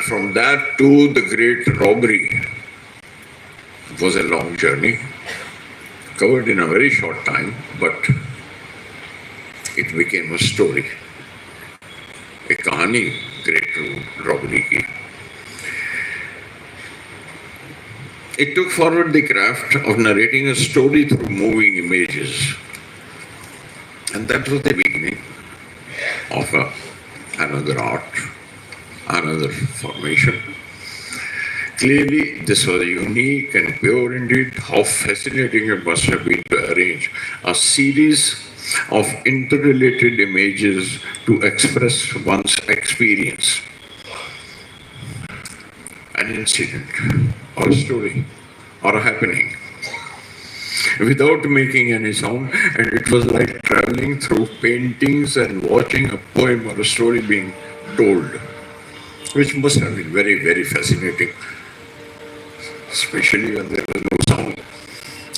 from that to the great robbery was a long journey, covered in a very short time, but it became a story, a kahani, great robbery ki. It took forward the craft of narrating a story through moving images. And that was the beginning of another art, another formation. Clearly, this was unique and pure indeed. How fascinating it must have been to arrange a series of interrelated images to express one's experience, an incident, or a story, or a happening, without making any sound, and it was like traveling through paintings and watching a poem or a story being told, which must have been very, very fascinating, especially when there was no sound.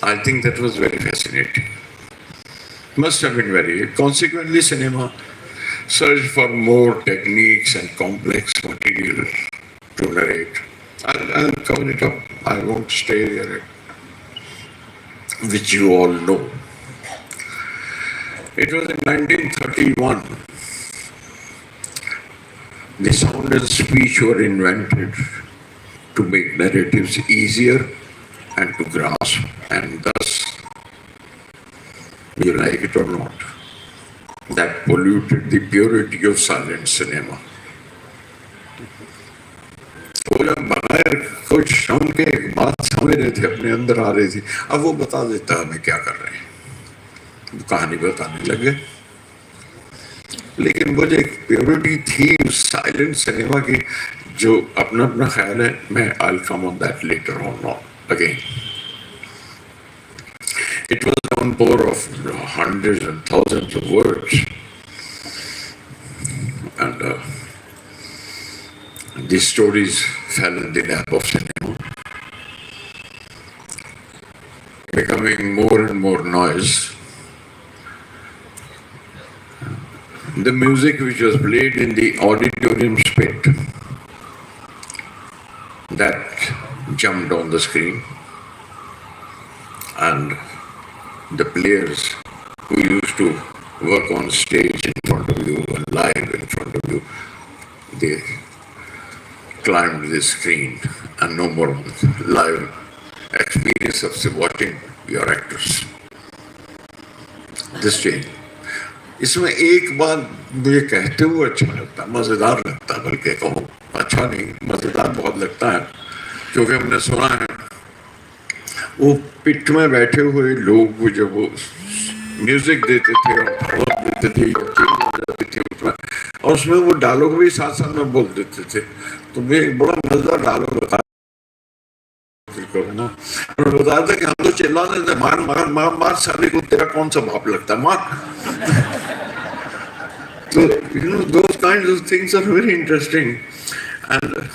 I think that was very fascinating. Must have been very. Consequently, cinema searched for more techniques and complex material to narrate. I'll cover it up. I won't stay there, which you all know. It was in 1931. The sound and speech were invented to make narratives easier and to grasp, and thus, you like it or not, that polluted the purity of silent cinema. वो जब बनाए कुछ शाम के एक बात समझ रहे थे, अपने अंदर आ रही थी, अब वो बता देता हमें क्या कर रहे हैं, वो कहानी बताने लगे। लेकिन वो जो एक प्योरिटी थी उस साइलेंट सिनेमा की, जो अपना अपना ख्याल है, मैं I'll come on that later on again. It was a downpour of hundreds and thousands of words, and these stories fell in the lap of cinema, becoming more and more noise. The music which was played in the auditorium spit, that jumped on the screen, and the players who used to work on stage in front of you and live in front of you, they climbed the screen, and no more live experience of watching your actors. This change. इसमें एक बात मुझे कहते हुए अच्छा लगता, मज़ेदार लगता, बल्कि कहूँ अच्छा नहीं, मज़ेदार बहुत लगता है, क्योंकि हमने सुना है वो पिट में बैठे हुए लोग जब वो म्यूजिक देते थे और देते थे उसमें, और उसमें वो डायलॉग भी साथ साथ में बोल देते थे। तो मैं एक बड़ा मज़ेदार डायलॉग बता ना, उन्होंने बताया था कि हम तो चिल्ला रहे थे, मार मार मार मार, साले को तेरा कौन सा बाप लगता है, मार। So, those kinds of things are very interesting, and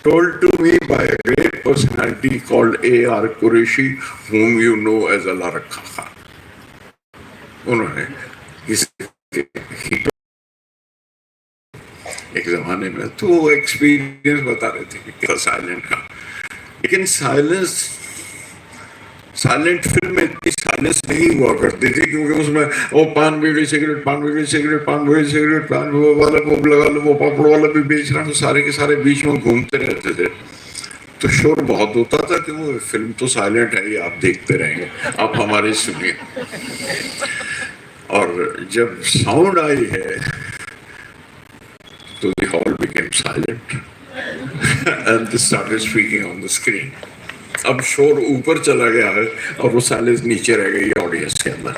told to me by a great personality called A.R. Qureshi, whom you know as Allah Rakha Khan. उन्होंने एक जमाने में तो वो एक्सपीरियंस बता रहे थे कि साइलेंट का, लेकिन साइलेंट फिल्म में इतनी साइलेंस नहीं हुआ करती थी, क्योंकि उसमें वो पान बीड़ी सिगरेट, पान बीड़ी सिगरेट, पान बीड़ी सिगरेट, पान वो वाला वो लगा लो, वो पापड़ वाला भी बेच रहा, तो सारे के सारे बीच में घूमते रहते थे, तो शोर बहुत होता था कि वो फिल्म तो साइलेंट है, ये आप देखते रहेंगे, आप हमारी सुनिए। और जब साउंड आई है तो the hall became silent and they started speaking on the screen. अब शोर ऊपर चला गया है और वो साइलेंस नीचे रह गई ऑडियंस के अंदर,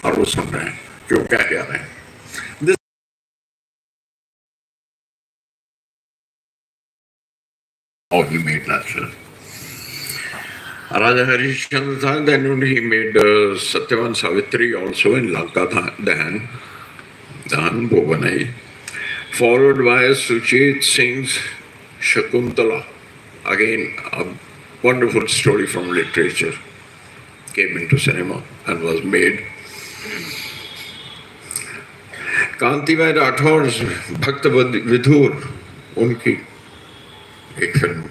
और वो सुन रहे हैं कि वो क्या कह रहे हैं। This how he made natural. Raja Harishchandra Tha, then he made Satyavan Savitri also in Lanka Dahan वो बनाई, followed by Suchit Singh's Shakuntala, again a wonderful story from literature, came into cinema and was made. Kantibhai Rathore भक्त विधुर उनकी एक film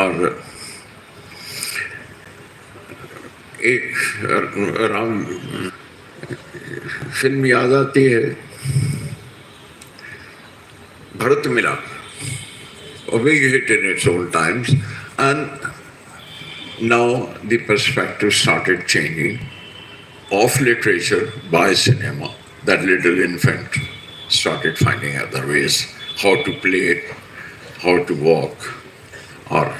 और एक Ram film याद आती है Bharat Milap, a big hit in its own times, and now the perspective started changing of literature by cinema. That little infant started finding other ways how to play, how to walk, और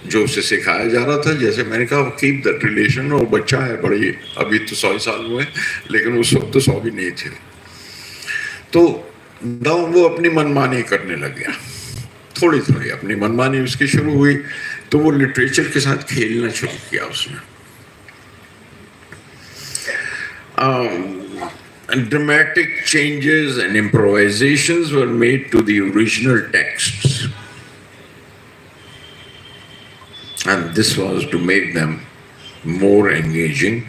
जो उसे सिखाया जा रहा था, जैसे मैंने कहा कीप दैट रिलेशन, वो बच्चा है बड़ी, अभी तो 100 साल हुए, लेकिन उस वक्त तो 100 भी नहीं थे, तो वो अपनी मनमानी करने लग गया, थोड़ी थोड़ी अपनी मनमानी उसकी शुरू हुई, तो वो लिटरेचर के साथ खेलना शुरू किया उसने. Dramatic changes and improvisations were made to the original texts, and this was to make them more engaging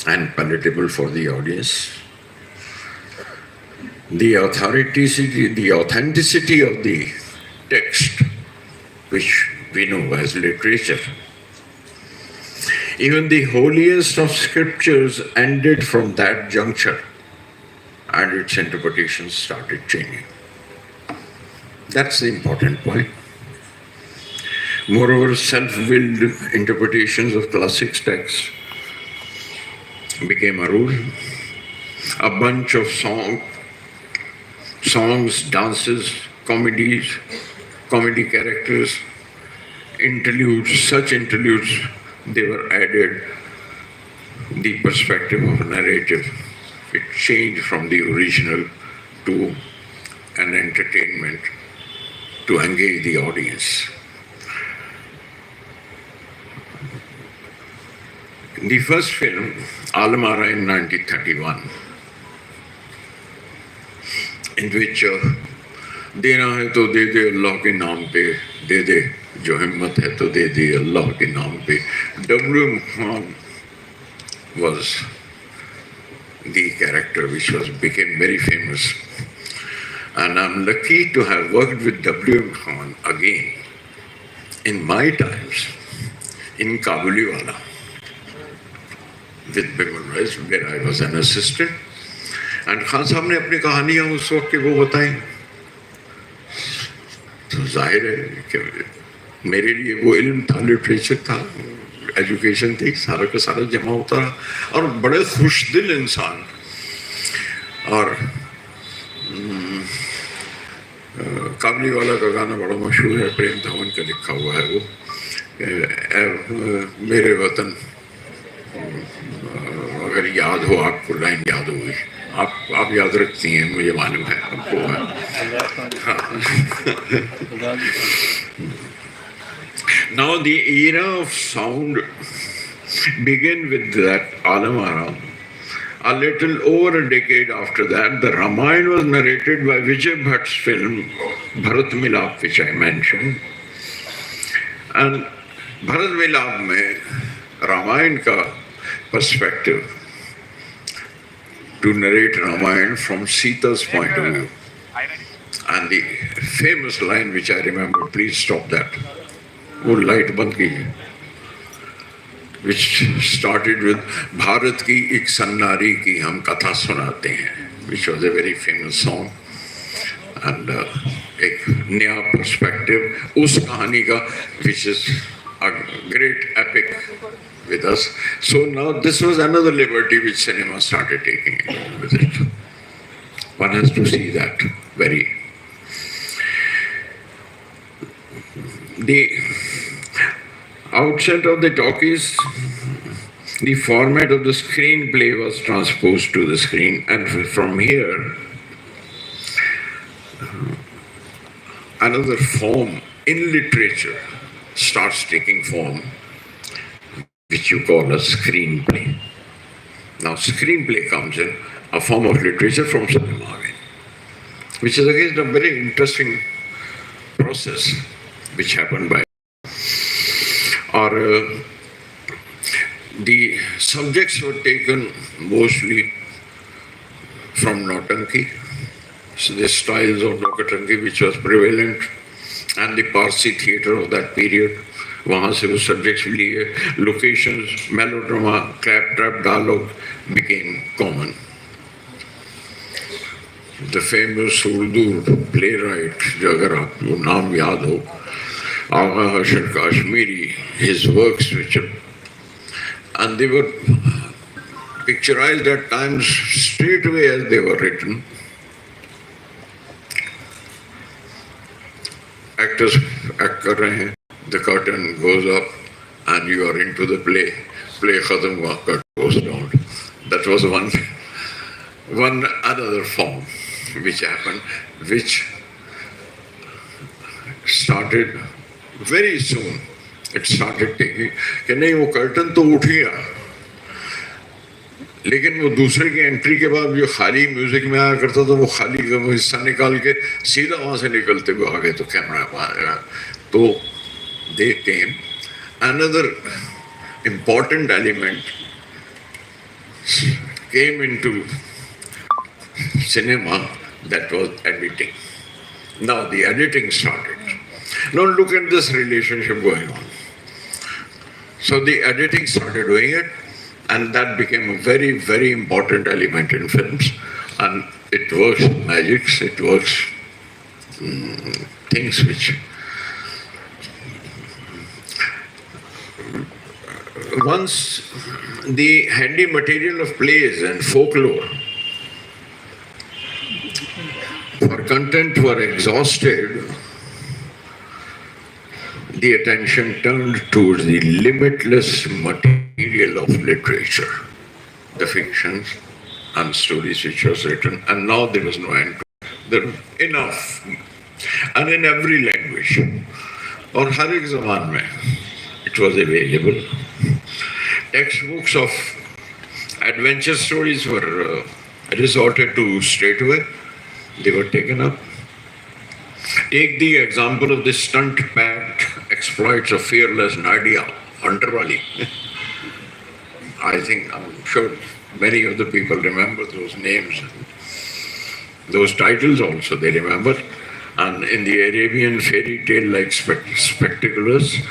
and palatable for the audience. The authenticity of the text, which we know as literature. Even the holiest of scriptures ended from that juncture, and its interpretations started changing. That's the important point. Moreover, self-willed interpretations of classic texts became a rule. A bunch of songs, dances, comedy characters, interludes, such interludes, they were added. The perspective of a narrative, it changed from the original to an entertainment to engage the audience. The first film, Alamara in 1931, in which देना है तो दे दे अल्लाह के नाम पे, दे दे जो हिम्मत है तो दे दे अल्लाह के नाम पे. W.M. Khan was the character which became very famous, and I'm lucky to have worked with W.M. Khan again in my times in Kabuliwala with Bimal Rice, where I was an assistant. And Khan साहब ने अपनी कहानियाँ उस वक्त के वो बताई, तो जाहिर है कि मेरे लिए वो इल्म था, लिटरेचर था, एजुकेशन थी, सारा का सारा जमा होता रहा, और बड़े खुशदिल इंसान. और काबुलीवाला का गाना बड़ा मशहूर है, प्रेम धवन का लिखा हुआ है वो, मेरे वतन अगर याद हो आपको, लाइन याद होगी, आप याद रखती हैं, मुझे मालूम है आपको. Now the era of sound began with that Alamara. A little over a decade after that, the Ramayana was narrated by Vijay Bhatt's film Bharat Milap, which I mentioned. And Bharat Milap में रामायण का perspective to narrate Ramayana from Sita's point of view. And the famous line which I remember, please stop that, वो light बंद कीजिए, which started with Bharat की एक सन्नारी की हम कथा सुनाते हैं, which was a very famous song. And एक नया perspective उस कहानी का, which is a great epic with us. So now this was another liberty which cinema started taking with it. One has to see that very. The outset of the talkies, the format of the screenplay was transposed to the screen, and from here, another form in literature starts taking form, which you call a screenplay. Now, screenplay comes in a form of literature from cinema again, which is again a very interesting process which happened by. Or the subjects were taken mostly from Nautanki, the styles of Lokatangi which was prevalent and the Parsi theatre of that period. वहाँ से वो subjects लिए, locations, melodrama, clap-trap dialogue became common. The famous Urdu playwright, जो अगर आपको नाम याद हो, Agha Hasan Kashmiri, his works which and they were picturized at times straight away as they were written. Actors act कर रहे हैं, the curtain goes up and you are into the play. Play खत्म हुआ, curtain goes down. That was one another form which happened, which started very soon. It started taking कि नहीं वो curtain तो उठ गया, लेकिन वो दूसरे की एंट्री के बाद जो खाली म्यूजिक में आया करता था वो खाली का वो हिस्सा निकाल के सीधा वहाँ से निकलते हुए आ गए तो कैमरा आया तो they came. Another important element came into cinema, that was editing. Now the editing started. Now look at this relationship going on. So the editing started doing it, and that became a very, very important element in films. And it works magics, it works things which once the handy material of plays and folklore for content were exhausted, the attention turned towards the limitless material of literature, the fictions and stories which was written, and now there was no end to it. There was enough, and in every language, or har ek zaman mein, it was available. Textbooks of adventure stories were resorted to straight away. They were taken up. Take the example of the stunt-packed exploits of fearless Nadia Hunterwali. I'm sure many of the people remember those names, those titles also they remember. And in the Arabian fairy tale like spectaculars,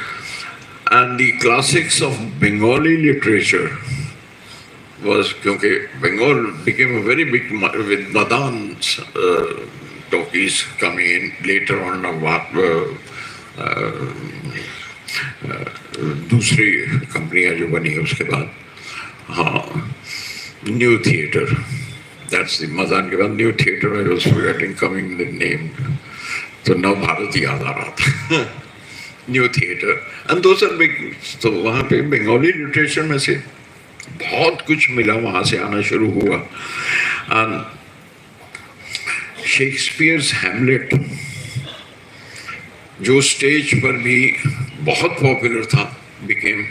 and the classics of Bengali literature was, because Bengal became a very big, with Madan's talkies coming in later on, दूसरी कंपनियां जो बनी उसके बाद, हाँ, new theatre, that's the Madan के बाद new theatre, I was forgetting coming the name, तो नव भारत याद आ रहा था, new theatre, and those are big. तो वहाँ पे बंगाली लिटरेचर में से बहुत कुछ मिला, वहाँ से आना शुरू हुआ. And शेक्सपियर्स हैमलेट जो स्टेज पर भी बहुत पॉपुलर था, became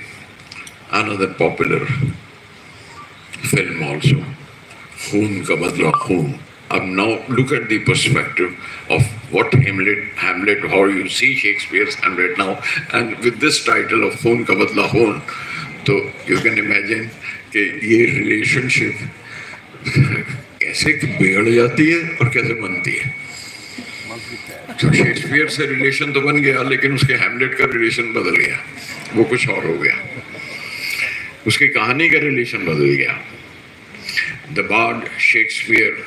another popular film also. खून का बदला खून. Now look at the perspective of what Hamlet, how you see Shakespeare's Hamlet now, and with this title of खून का बदला खून, so you can imagine कि ये relationship कैसे बिगड़ जाती है और कैसे बनती है. तो शेक्सपियर से रिलेशन तो बन गया, लेकिन उसके हैमलेट का रिलेशन बदल गया, वो कुछ और हो गया, उसकी कहानी का रिलेशन बदल गया. The bard Shakespeare,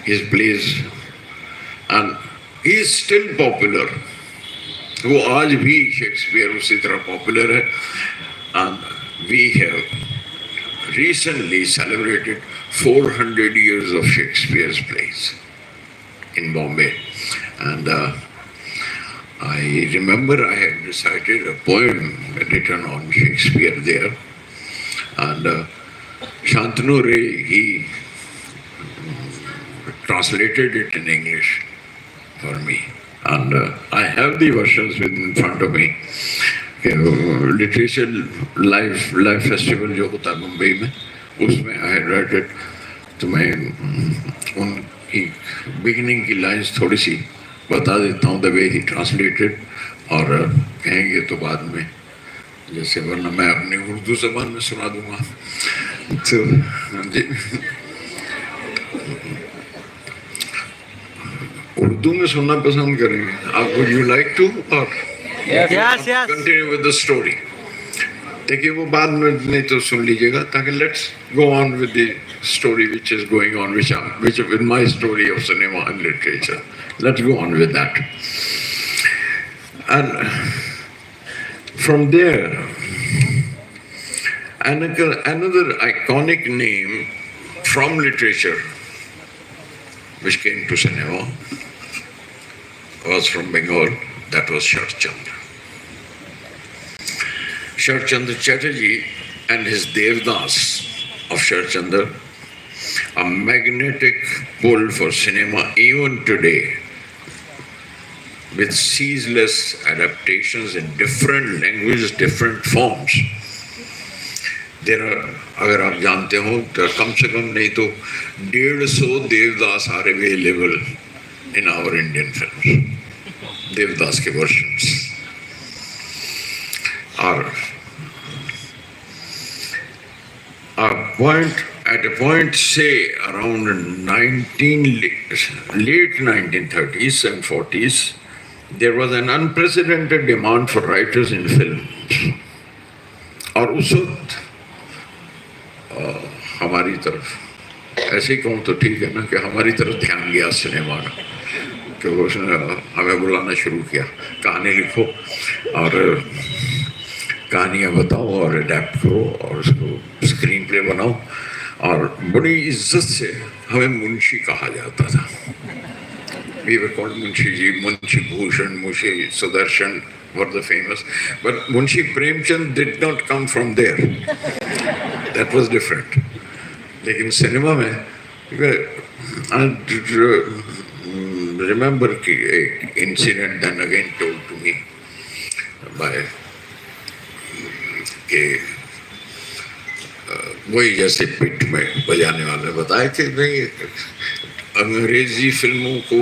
his plays, and he is still popular. वो आज भी शेक्सपियर उसी तरह पॉपुलर है. And we have recently celebrated 400 years of Shakespeare's plays in Bombay. And I remember I had recited a poem written on Shakespeare there. And Shantanu Ray, he translated it in English for me. And I have the versions in front of me. Literature live festival जो होता है मुंबई में, उसमें I had read it. तो मैं उनकी beginning की lines थोड़ी सी बता देता हूँ, द वे ही ट्रांसलेटेड, और कहेंगे तो बाद में, जैसे वरना मैं अपनी उर्दू ज़बान में सुना दूँगा. तो उर्दू में सुनना पसंद करेंगे आप? वुड यू लाइक टू और Yes, yes. Continue with the story? देखिए वो बाद में नहीं तो सुन लीजिएगा, ताकि let's go on with the story which is going on, which with my story of cinema and literature. Let's go on with that. And from there, another iconic name from literature which came to cinema was from Bengal. That was Sharat Chandra. Sharat Chandra Chatterjee and his Devdas of Sharat Chandra, a magnetic pull for cinema even today, with ceaseless adaptations in different languages, different forms. There are, अगर आप जानते हो तो कम से कम नहीं तो 150 Devdas are available in our Indian films. Devdas के versions are at a point say around late 1930s and 40s. There was an unprecedented demand for writers in films. और उस वक्त हमारी तरफ, ऐसे ही कहूँ तो ठीक है ना, कि हमारी तरफ ध्यान गया सिनेमा का, क्योंकि उसने हमें बुलाना शुरू किया, कहानी लिखो और कहानियाँ बताओ और अडेप्ट करो और उसको स्क्रीन प्ले बनाओ. और बड़ी इज्जत से हमें मुंशी कहा जाता था. We were called Munshi Ji, Munshi Bhushan, Munshi Sudarshan were the famous. But Munshi Premchand did not come from there. That was different. लेकिन सिनेमा में, I remember an incident then again told to me by कि वही जैसे पिट में बजाने वाले बताए कि नहीं, अंग्रेजी फिल्मों को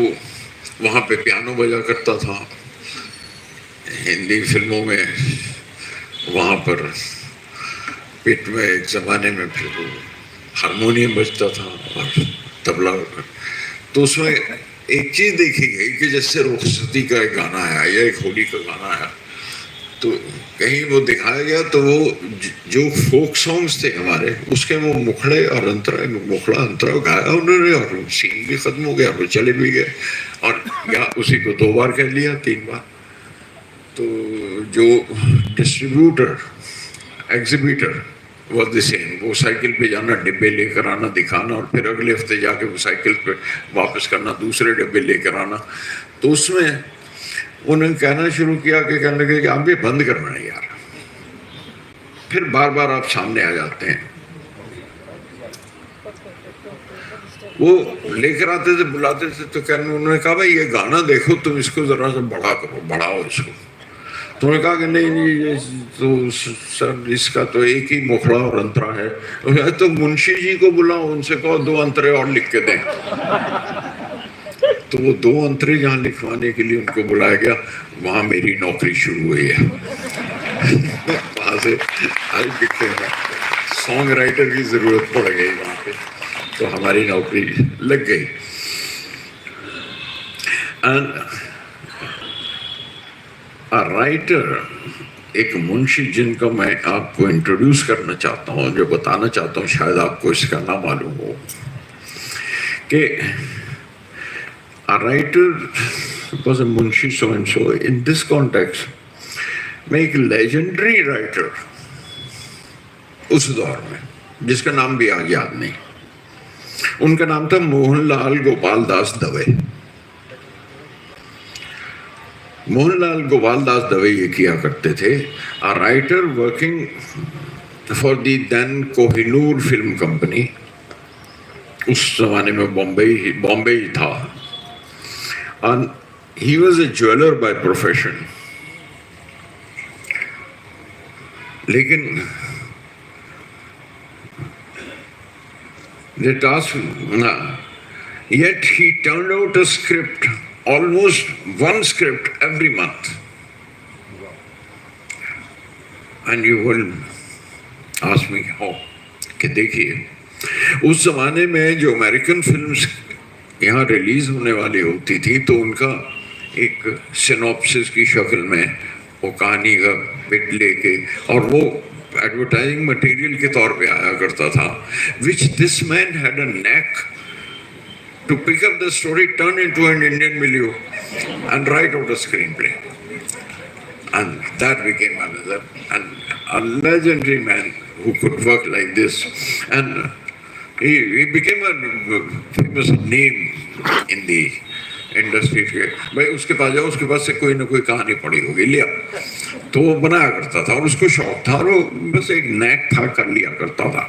वहाँ पे पियानो बजा करता था, हिंदी फिल्मों में वहाँ पर पिट में एक ज़माने में फिर हारमोनियम बजता था और तबला. तो उसमें एक चीज़ देखी गई कि जैसे रुखसती का एक गाना आया या एक होली का गाना आया, तो कहीं वो दिखाया गया तो वो जो फोक सॉन्ग्स थे हमारे, उसके वो मुखड़े और अंतरा, मुखड़ा अंतरा गाया उन्होंने और सीन भी खत्म हो गया और चले भी गए. और या उसी को 2 बार कह लिया, 3 बार. तो जो distributor exhibitor was the same. वो साइकिल पे जाना, डिब्बे लेकर आना, दिखाना और फिर अगले हफ्ते जाके वो साइकिल पे वापस करना, दूसरे डिब्बे लेकर आना. तो उसमें उन्होंने कहना शुरू किया कि कहने लगे कि आप ये बंद करना है यार. फिर बार बार आप सामने आ जाते हैं. वो लेकर आते थे, बुलाते थे, तो कहने उन्होंने कहा भाई ये गाना देखो तुम, इसको जरा सा बड़ा करो, बढ़ाओ इसको. तो उन्होंने कहा कि नहीं तो सर इसका तो एक ही मुखड़ा और अंतरा है. तो मुंशी जी को बुलाओ, उनसे कहो 2 अंतरे और लिख के दें. तो वो 2 अंतरे जहाँ लिखवाने के लिए उनको बुलाया गया, वहाँ मेरी नौकरी शुरू हुई है. वहाँ से आज लिखते हैं, सॉन्ग राइटर की ज़रूरत पड़ गई वहाँ पे, तो हमारी नौकरी लग गई. एंड अ राइटर, एक मुंशी जिनका मैं आपको इंट्रोड्यूस करना चाहता हूँ, जो बताना चाहता हूँ, शायद आपको इसका ना मालूम हो, कि a writer was a Munshi so and so. In this context, मैं एक legendary writer उस दौर में, जिसका नाम भी आज याद नहीं, उनका नाम था मोहनलाल गोपाल दास दवे. मोहनलाल गोपाल दास दवे ये किया करते थे, a writer working for the then Kohinoor film company. उस जमाने में बॉम्बे ही था. And he was a jeweler by profession. लेकिन the task, yet he turned out a script, almost 1 script every month. And you will ask me how? कि देखिए, उस जमाने में जो अमेरिकन फिल्म्स यहाँ रिलीज होने वाली होती थी तो उनका एक सिनॉप्सिस की शक्ल में वो कहानी का बिट लेके और वो एडवर्टाइजिंग मटेरियल के तौर पे आया करता था, which this man had a neck to pick up the story, turn into an Indian milieu, and write out a screenplay. And that became a legendary man who could work like this. And he became a famous name in the industry के, भाई उसके पास जाओ, उसके पास से कोई ना कोई कहानी पड़ी होगी, लिया तो वो बनाया करता था और उसको शौक था और वो बस एक नैक था, कर लिया करता था।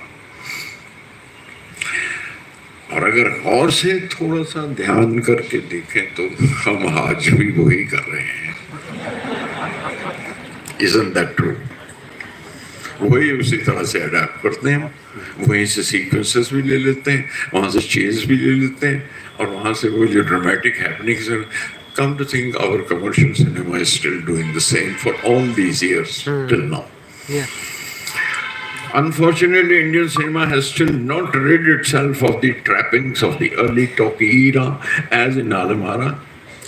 और अगर और से थोड़ा सा ध्यान करके देखें तो हम आज भी वही कर रहे हैं। Isn't that true? वही उसी तरह से अडैप्ट करते हैं, वहीं से सीक्वेंसेस भी ले लेते हैं, वहाँ से चेंज भी ले लेते हैं और वहाँ से वो जो ड्रामेटिक हैपनिंग्स हैं। Come to think, our commercial cinema is still doing the same for all these years till now. Yeah. Unfortunately, Indian cinema has still not rid itself of the trappings of the early talkie era, as in Alamara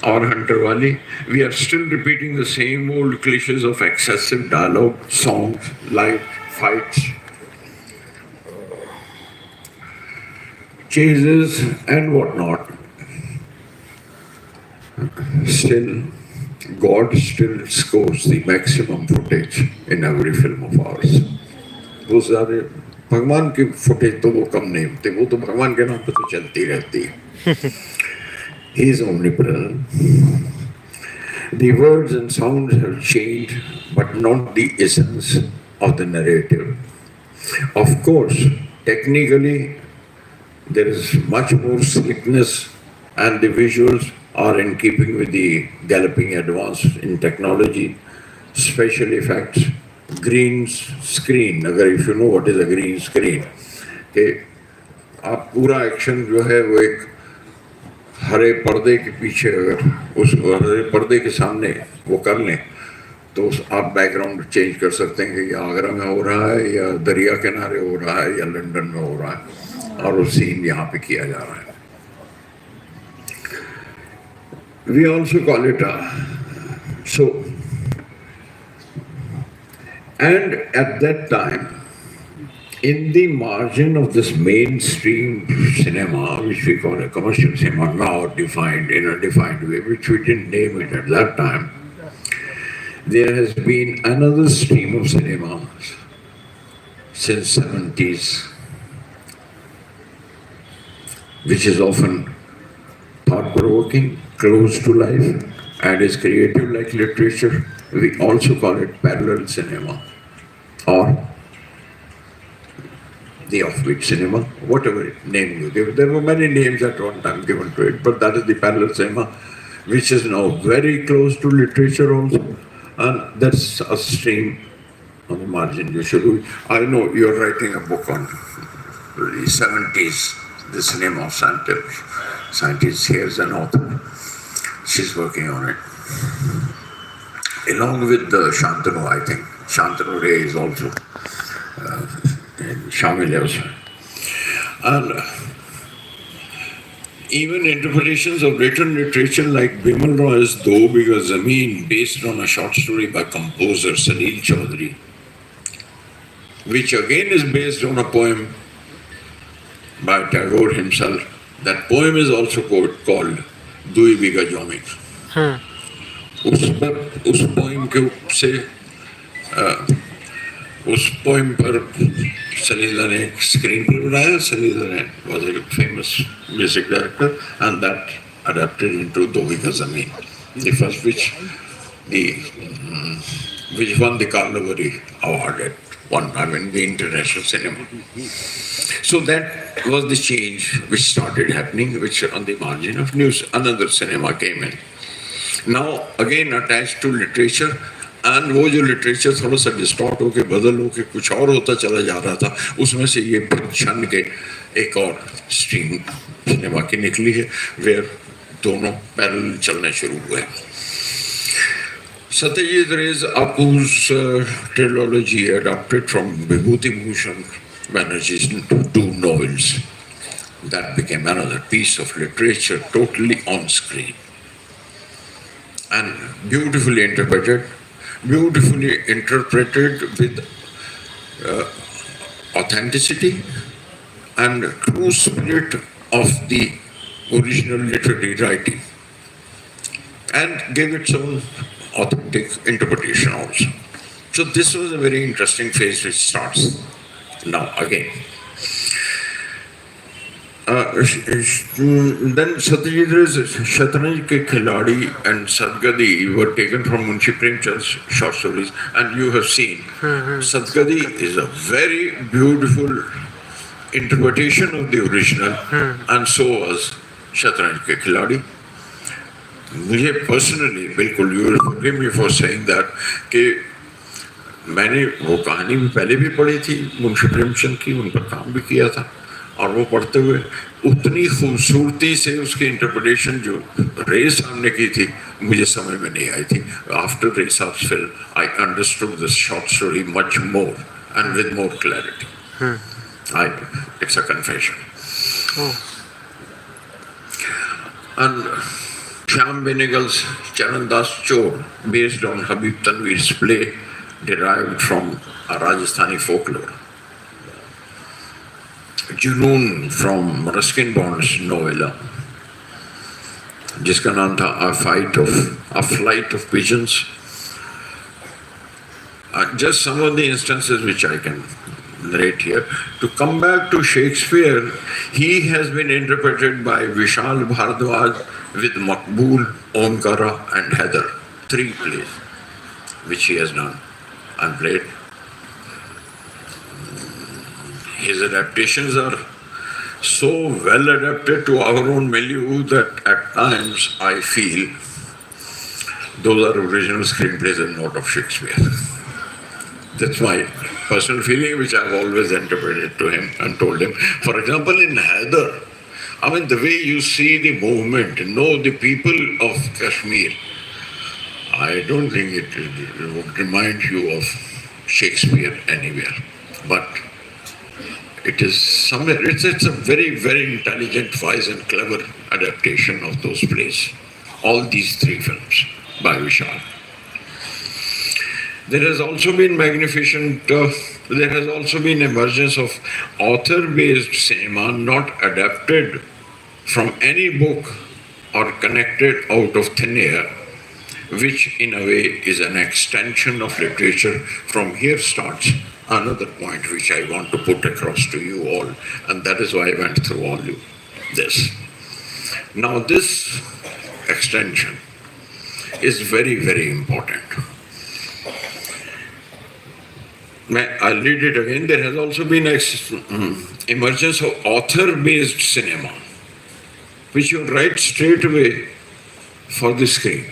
or Hunter Wali. We are still repeating the same old cliches of excessive dialogue, songs, live fights, chases, and whatnot. Still, God still scores the maximum footage in every film of ours. वो सारे भगवान की footage तो वो कम नहीं होते, वो तो भगवान के नाम पे तो चलती रहती है। He is omnipresent. The words and sounds have changed, but not the essence of the narrative. Of course, technically, there is much more slickness, and the visuals are in keeping with the galloping advance in technology, special effects. Green screen, अगर if you know what is a green screen, कि आप पूरा action जो है वो एक हरे पर्दे के पीछे, अगर उस हरे पर्दे के सामने वो कर लें तो आप बैकग्राउंड चेंज कर सकते हैं कि या आगरा में हो रहा है या दरिया किनारे हो रहा है या लंदन में हो रहा है और वो सीन यहाँ पे किया जा रहा है। We also call it so. And at that time, in the margin of this mainstream cinema, which we call a commercial cinema, now defined in a defined way, which we didn't name it at that time, there has been another stream of cinema since 70s, which is often thought-provoking, close to life, and is creative like literature. We also call it parallel cinema or the offbeat cinema, whatever name you give. There were many names at one time given to it, but that is the parallel cinema, which is now very close to literature also, and that's a stream on the margin. I know you're writing a book on the 70s, the cinema of scientists. Here's an author. She's working on it. Along with Shantanu, I think. Shantanu Ray is also Shamil also. And even interpretations of written literature like Bimal Roy's Do Biga Zameen, based on a short story by composer Salil Chaudhary, which again is based on a poem by Tagore himself. That poem is also called Dui Biga Jameen. उस poem के से उस poem पर सलीला ने एक screen play बनाया. सलीला ने was a famous music director, and that adapted into दो बीघा ज़मीन, the first which won the Karlovy Award at the international cinema. So that was the change which started happening, which on the margin of news, another cinema came in. Now again attached to literature, and वो जो literature थोड़ा सा distort होके बदल होके कुछ और होता चला जा रहा था, उसमें से ये छन के एक और stream सिनेमा की निकली है, where दोनों पैरेलल चलने शुरू हुए. Satyajit Ray's Apu's trilogy adapted from Vibhuti Bhushan Banerjee's two novels, that became another piece of literature totally on screen and beautifully interpreted with authenticity and true spirit of the original literary writing, and gave its own authentic interpretation also. So this was a very interesting phase which starts now again. Then Satyajit's Shatranj Ke Khiladi and Sadgadi were taken from Munshi Premchand's short stories, and you have seen Sadgadi is a very beautiful interpretation of the original, and so was Shatranj Ke Khiladi. मुझे personally बिल्कुल, you will forgive me for saying that, कि मैंने वो कहानी भी पहले भी पढ़ी थी मुंशी प्रेमचंद की, उन पर काम भी किया था, और वो पढ़ते हुए उतनी खूबसूरती से उसकी इंटरप्रिटेशन जो रे साहब ने की थी मुझे समझ में नहीं आई थी. आफ्टर रे साहब्स film I understood this short story much more and with more clarity. It's a confession. And Shyam Benegal's Charan Das Chor, based on Habib Tanveer's play, derived from a Rajasthani folklore. Junoon from Ruskin Bond's novella, जिसका नाम था A Flight of Pigeons. Just some of the instances which I can narrate here. To come back to Shakespeare, he has been interpreted by Vishal Bhardwaj with Makbul, Omkara and Heather. 3 plays which he has done and played. His adaptations are so well adapted to our own milieu that at times I feel those are original screenplays and not of Shakespeare. That's my personal feeling, which I've always interpreted to him and told him. For example, in Heather, I mean, the way you see the movement, the people of Kashmir, I don't think it would remind you of Shakespeare anywhere. But it is somewhere, it's a very, very intelligent, wise and clever adaptation of those plays. All these 3 films by Vishal. There has also been there has also been emergence of author-based cinema not adapted from any book or connected out of thin air, which in a way is an extension of literature. From here starts another point which I want to put across to you all, and that is why I went through all this. Now this extension is very, very important. I'll read it again. There has also been emergence of author-based cinema, which you write straight away for the screen,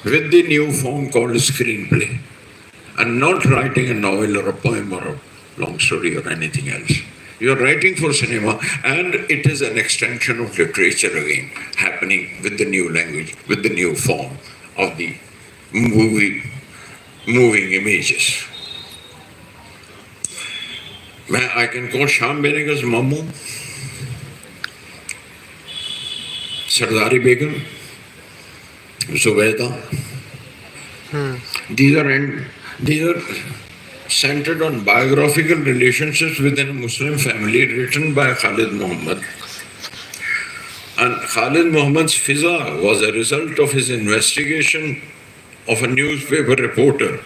with the new form called screenplay, and not writing a novel or a poem or a long story or anything else. You are writing for cinema, and it is an extension of literature again, happening with the new language, with the new form of the moving images. I can quote Shyam Benegal's Mammu, Sardari Begum, Zubeda. These are centered on biographical relationships within a Muslim family, written by Khalid Muhammad. And Khalid Muhammad's Fiza was a result of his investigation of a newspaper reporter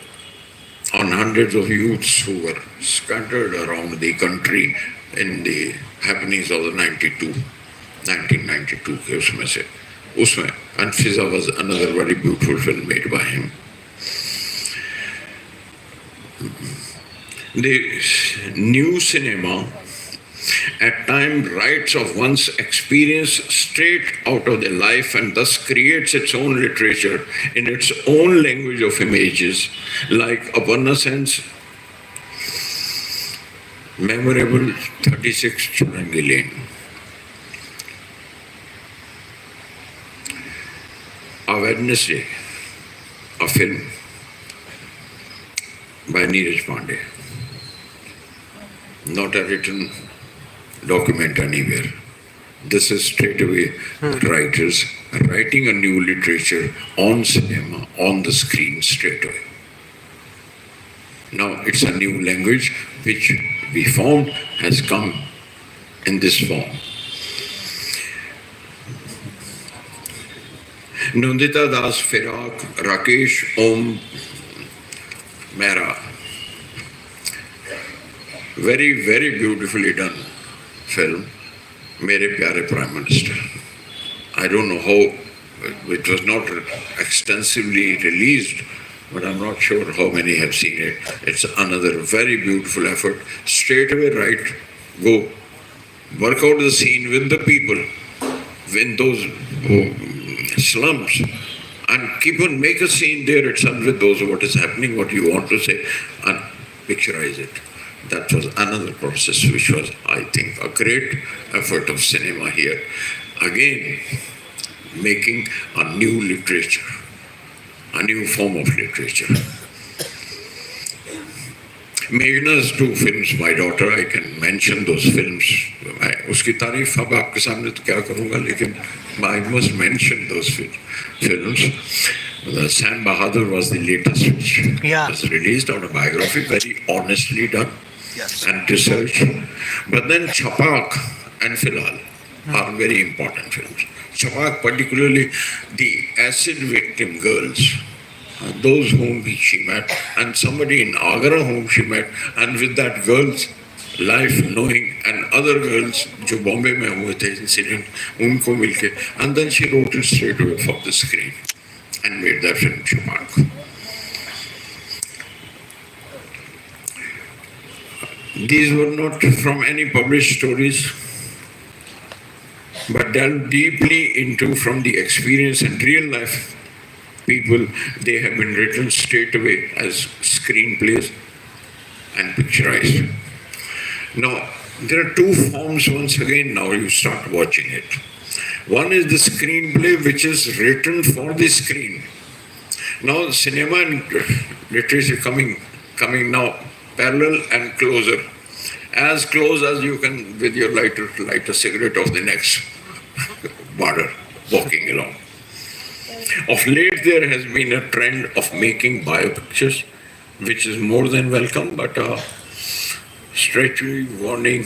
on hundreds of youths who were scattered around the country in the happenings of the 1992 के उसमें, and Fiza was another very beautiful film made by him. The new cinema at times writes of one's experience straight out of the life, and thus creates its own literature in its own language of images, like Aparna Sen's memorable 36 Churangi Lane. A Wednesday, a film by Neeraj Pandey. Not a written document anywhere. This is straight away the writers writing a new literature on cinema, on the screen straight away. Now it's a new language which we found has come in this form. Nandita Das Firak, Rakesh Om Mehra. Very, very beautifully done film. Mere Pyare Prime Minister. I don't know how, it was not extensively released, but I'm not sure how many have seen it. It's another very beautiful effort. Straight away, right, go work out the scene with the people, in those slums, and keep on, make a scene there itself with those, what is happening, what you want to say, and picturize it. That was another process which was, I think, a great effort of cinema here. Again, making a new literature, a new form of literature. Meghna's two films, my daughter, I can mention those films. उसकी तारीफ अब आपके सामने तो क्या करूँगा, लेकिन I must mention those films. Sam Bahadur was the latest, which was released, autobiography, very honestly done. Yes. And research. But then Chapak and Filal are very important films. Chapak, particularly the acid victim girls, those whom she met, and somebody in Agra whom she met, and with that girl's life knowing, and other girls जो बॉम्बे में हुए थे incident, उनको मिलके, and then she wrote it straight away for the screen and made that film Chapak. These were not from any published stories, but delved deeply into from the experience and real life people. They have been written straight away as screenplays and picturized. Now, there are two forms once again now you start watching it. One is the screenplay which is written for the screen. Now, cinema and literature coming now parallel and closer. As close as you can with your lighter, light a cigarette off the next border, walking along. Of late there has been a trend of making biopictures, which is more than welcome, but statutory warning,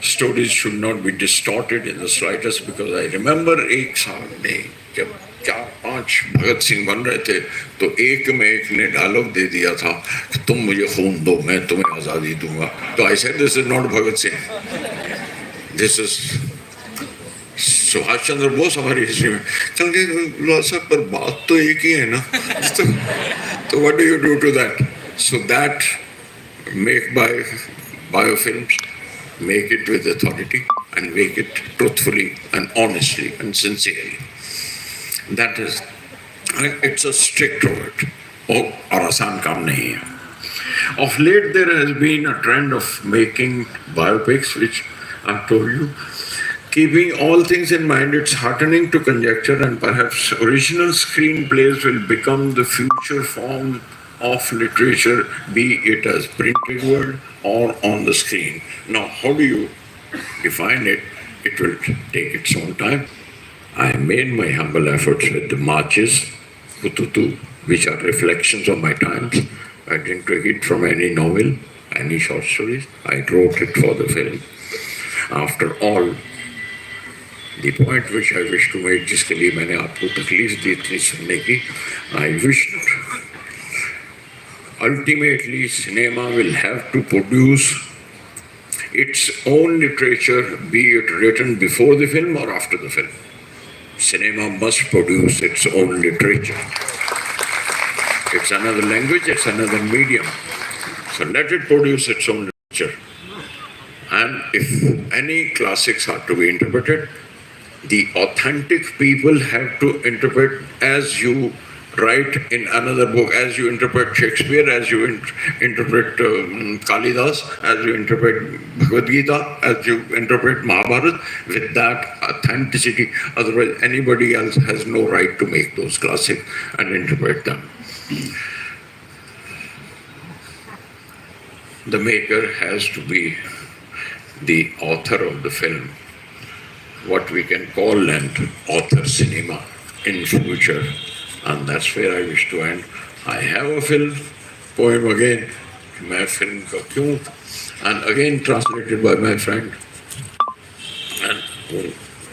stories should not be distorted in the slightest, because I remember एक साल में जब 4-5 भगत सिंह बन रहे थे तो एक में एक ने डायलॉग दे दिया था कि तुम मुझे खून दो मैं तुम्हें आज़ादी दूंगा. तो I said this is not Bhagat Singh, this is Subhash Chandra Bose हमारी हिस्ट्री में. चलिए साहब पर बात तो एक ही है ना. तो what do you do to that? So that make biofilms, make it with authority and make it truthfully and honestly and sincerely. That is, it's a strict work. और आसान काम नहीं है. Of late there has been a trend of making biopics, which I've told you. Keeping all things in mind, it's heartening to conjecture, and perhaps original screenplays will become the future form of literature, be it as printed word or on the screen. Now, how do you define it? It will take its own time. I made my humble efforts with the marches, Hututu, which are reflections of my times. I didn't take it from any novel, any short stories. I wrote it for the film. After all, the point which I wish to make, जिसके लिए मैंने आपको तकलीफ दी थी सुनने की, I wish ultimately cinema will have to produce its own literature, be it written before the film or after the film. Cinema must produce its own literature. It's another language, it's another medium. So let it produce its own literature. And if any classics are to be interpreted, the authentic people have to interpret as you write in another book, as you interpret Shakespeare, as you interpret Kalidas, as you interpret Bhagavad Gita, as you interpret Mahabharata, with that authenticity. Otherwise, anybody else has no right to make those classics and interpret them. The maker has to be the author of the film, what we can call an author cinema in future, and that's where I wish to end. I have a film poem again, मैं film का क्यों, and again translated by my friend. And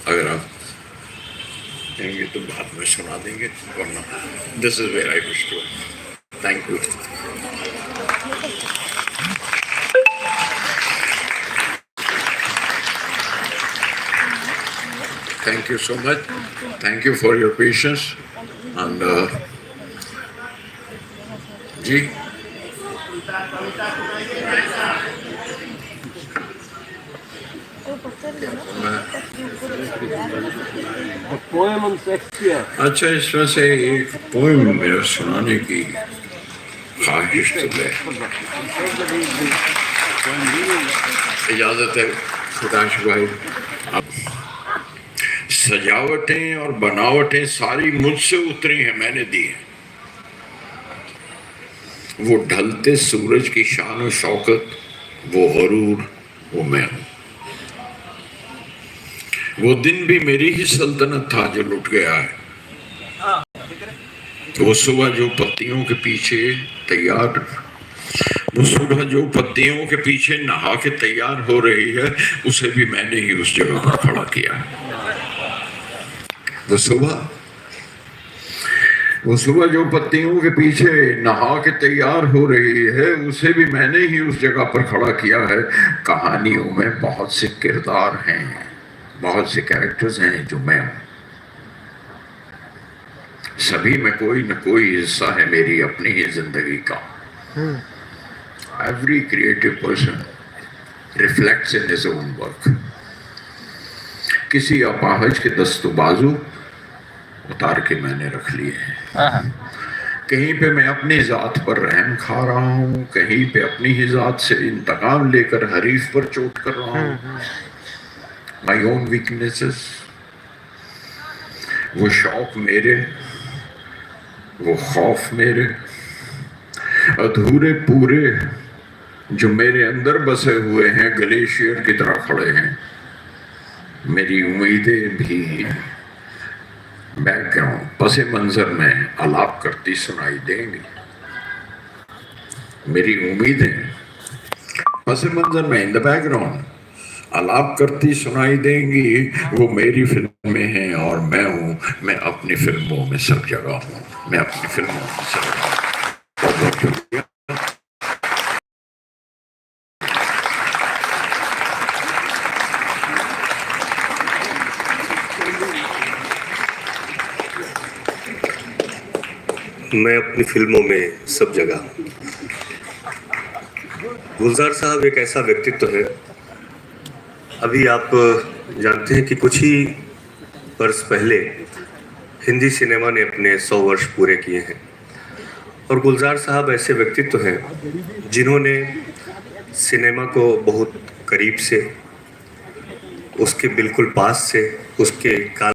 अगर आप कहेंगे तो बाद में सुना देंगे, वरना this is where I wish to end. Thank you. Thank you so much. Thank you for your patience. And ji poem on Shakespeare. अच्छा, इसमें से एक पोएम मेरा सुनाने की ख्वाहिश तो है। इजाजत है प्रकाश भाई। अब सजावटें और बनावटें सारी मुझसे उतरी हैं, मैंने दी हैं। वो ढलते सूरज की शान और शौकत, वो गरूर, वो मैं हूं। वो दिन भी मेरी ही सल्तनत था जो लुट गया है। वो सुबह जो पत्तियों के पीछे तैयार, वो सुबह जो पत्तियों के पीछे नहा के तैयार हो रही है, उसे भी मैंने ही उस जगह पर खड़ा किया है। वो सुबह जो पत्तियों के पीछे नहा के तैयार हो रही है, उसे भी मैंने ही उस जगह पर खड़ा किया है। कहानियों में बहुत से किरदार हैं, बहुत से कैरेक्टर्स हैं जो मैं हूं। सभी में कोई न कोई हिस्सा है मेरी अपनी ही जिंदगी का। Every creative person reflects in his own work. किसी अपाहज के दस्तबाजू उतार के मैंने रख लिए हैं। कहीं पे मैं अपनी जात पर रहम खा रहा हूँ, कहीं पे अपनी ही जात से इंतकाम लेकर हरीफ पर चोट कर रहा हूँ। My own weaknesses, वो शौक मेरे, वो खौफ मेरे, अधूरे पूरे जो मेरे अंदर बसे हुए हैं, ग्लेशियर की तरह खड़े हैं। मेरी उम्मीदें भी बैकग्राउंड पसे मंजर में आलाप करती सुनाई देंगी। मेरी उम्मीदें पसे मंजर में इन द बैकग्राउंड आलाप करती सुनाई देंगी। वो मेरी फिल्में हैं और मैं हूँ, मैं अपनी फिल्मों में सब जगह हूँ, मैं अपनी फिल्मों में सब जगह हूँ। बहुत शुक्रिया। मैं अपनी फिल्मों में सब जगह। गुलजार साहब एक ऐसा व्यक्तित्व है, अभी आप जानते हैं कि कुछ ही वर्ष पहले हिंदी सिनेमा ने अपने 100 वर्ष पूरे किए हैं। और गुलजार साहब ऐसे व्यक्तित्व हैं जिन्होंने सिनेमा को बहुत करीब से, उसके बिल्कुल पास से, उसके